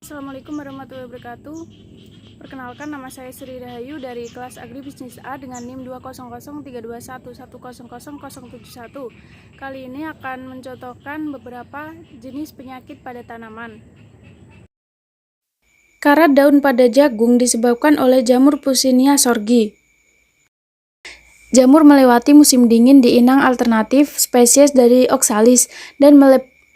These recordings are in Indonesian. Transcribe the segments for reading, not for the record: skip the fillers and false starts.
Assalamualaikum warahmatullahi wabarakatuh. Perkenalkan, nama saya Sri Rahayu dari kelas Agribisnis A dengan NIM 2003211000071. Kali ini akan mencontohkan beberapa jenis penyakit pada tanaman. Karat daun pada jagung disebabkan oleh jamur Puccinia sorghii. Jamur melewati musim dingin di inang alternatif spesies dari Oxalis dan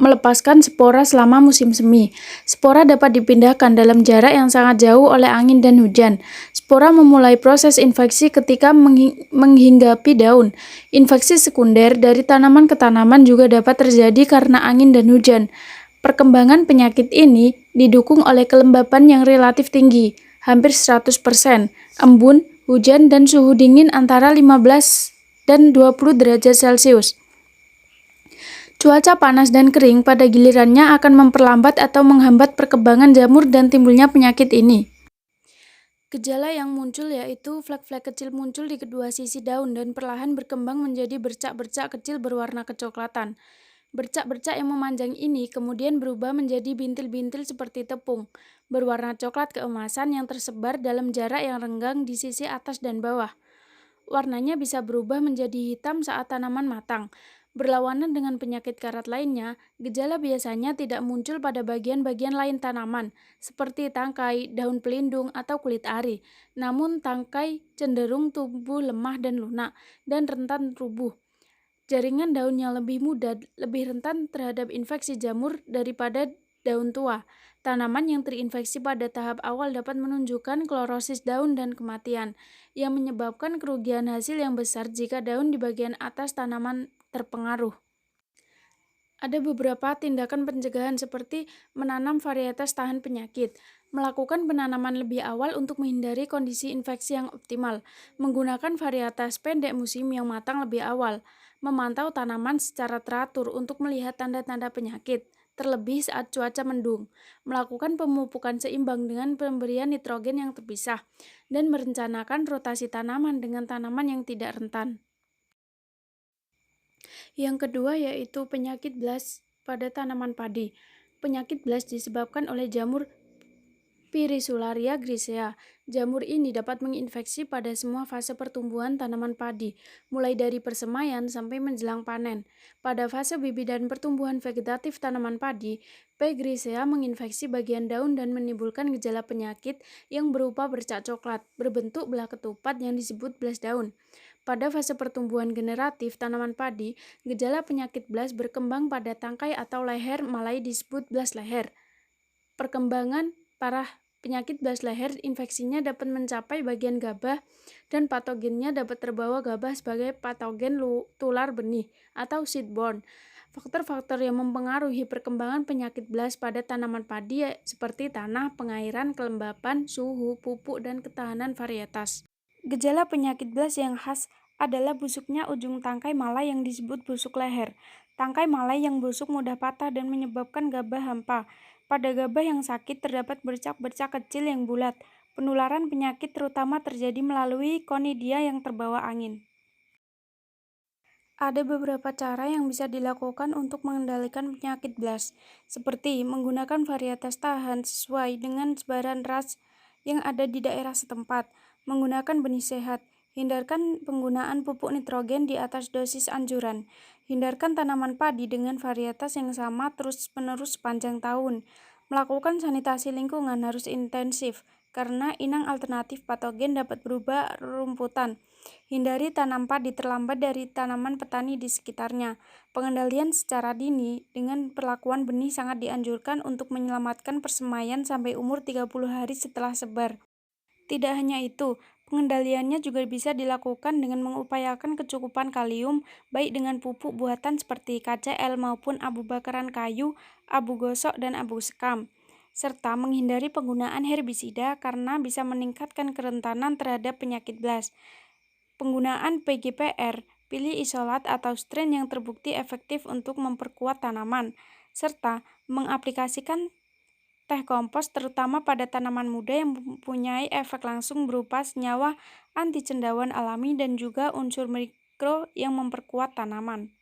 melepaskan spora selama musim semi. Spora dapat dipindahkan dalam jarak yang sangat jauh oleh angin dan hujan. Spora memulai proses infeksi ketika menghinggapi daun. Infeksi sekunder dari tanaman ke tanaman juga dapat terjadi karena angin dan hujan. Perkembangan penyakit ini didukung oleh kelembapan yang relatif tinggi, hampir 100%, embun, hujan, dan suhu dingin antara 15 dan 20 derajat Celcius. Cuaca panas dan kering pada gilirannya akan memperlambat atau menghambat perkembangan jamur dan timbulnya penyakit ini. Gejala yang muncul yaitu flek-flek kecil muncul di kedua sisi daun dan perlahan berkembang menjadi bercak-bercak kecil berwarna kecoklatan. Bercak-bercak yang memanjang ini kemudian berubah menjadi bintil-bintil seperti tepung, berwarna coklat keemasan yang tersebar dalam jarak yang renggang di sisi atas dan bawah. Warnanya bisa berubah menjadi hitam saat tanaman matang. Berlawanan dengan penyakit karat lainnya, gejala biasanya tidak muncul pada bagian-bagian lain tanaman, seperti tangkai, daun pelindung, atau kulit ari. Namun tangkai cenderung tumbuh lemah dan lunak, dan rentan rubuh. Jaringan daunnya lebih muda, lebih rentan terhadap infeksi jamur daripada daun tua. Tanaman yang terinfeksi pada tahap awal dapat menunjukkan klorosis daun dan kematian, yang menyebabkan kerugian hasil yang besar jika daun di bagian atas tanaman terpengaruh. Ada beberapa tindakan pencegahan seperti menanam varietas tahan penyakit, melakukan penanaman lebih awal untuk menghindari kondisi infeksi yang optimal, menggunakan varietas pendek musim yang matang lebih awal, memantau tanaman secara teratur untuk melihat tanda-tanda penyakit, terlebih saat cuaca mendung, melakukan pemupukan seimbang dengan pemberian nitrogen yang terpisah, dan merencanakan rotasi tanaman dengan tanaman yang tidak rentan. Yang kedua yaitu penyakit blast pada tanaman padi. Penyakit blast disebabkan oleh jamur Pirisularia grisea. Jamur ini dapat menginfeksi pada semua fase pertumbuhan tanaman padi, mulai dari persemaian sampai menjelang panen. Pada fase bibit dan pertumbuhan vegetatif tanaman padi, P. grisea menginfeksi bagian daun dan menimbulkan gejala penyakit yang berupa bercak coklat, berbentuk belah ketupat yang disebut blast daun. Pada fase pertumbuhan generatif tanaman padi, gejala penyakit blast berkembang pada tangkai atau leher malai disebut blast leher. Perkembangan parah penyakit blast leher infeksinya dapat mencapai bagian gabah dan patogennya dapat terbawa gabah sebagai patogen tular benih atau seedborne. Faktor-faktor yang mempengaruhi perkembangan penyakit blast pada tanaman padi seperti tanah, pengairan, kelembapan, suhu, pupuk, dan ketahanan varietas. Gejala penyakit blast yang khas adalah busuknya ujung tangkai malai yang disebut busuk leher. Tangkai malai yang busuk mudah patah dan menyebabkan gabah hampa. Pada gabah yang sakit terdapat bercak-bercak kecil yang bulat. Penularan penyakit terutama terjadi melalui konidia yang terbawa angin. Ada beberapa cara yang bisa dilakukan untuk mengendalikan penyakit blast, seperti menggunakan varietas tahan sesuai dengan sebaran ras yang ada di daerah setempat, menggunakan benih sehat, hindarkan penggunaan pupuk nitrogen di atas dosis anjuran, hindarkan tanaman padi dengan varietas yang sama terus-menerus sepanjang tahun, melakukan sanitasi lingkungan harus intensif, karena inang alternatif patogen dapat berubah rumputan. Hindari tanam padi terlambat dari tanaman petani di sekitarnya. Pengendalian secara dini dengan perlakuan benih sangat dianjurkan untuk menyelamatkan persemaian sampai umur 30 hari setelah sebar. Tidak hanya itu, pengendaliannya juga bisa dilakukan dengan mengupayakan kecukupan kalium, baik dengan pupuk buatan seperti KCl maupun abu bakaran kayu, abu gosok, dan abu sekam, serta menghindari penggunaan herbisida karena bisa meningkatkan kerentanan terhadap penyakit blast. Penggunaan PGPR, pilih isolat atau strain yang terbukti efektif untuk memperkuat tanaman, serta mengaplikasikan teh kompos terutama pada tanaman muda yang mempunyai efek langsung berupa senyawa anti cendawan alami dan juga unsur mikro yang memperkuat tanaman.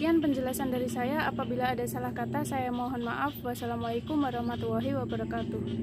Sekian penjelasan dari saya. Apabila ada salah kata, saya mohon maaf. Wassalamualaikum warahmatullahi wabarakatuh.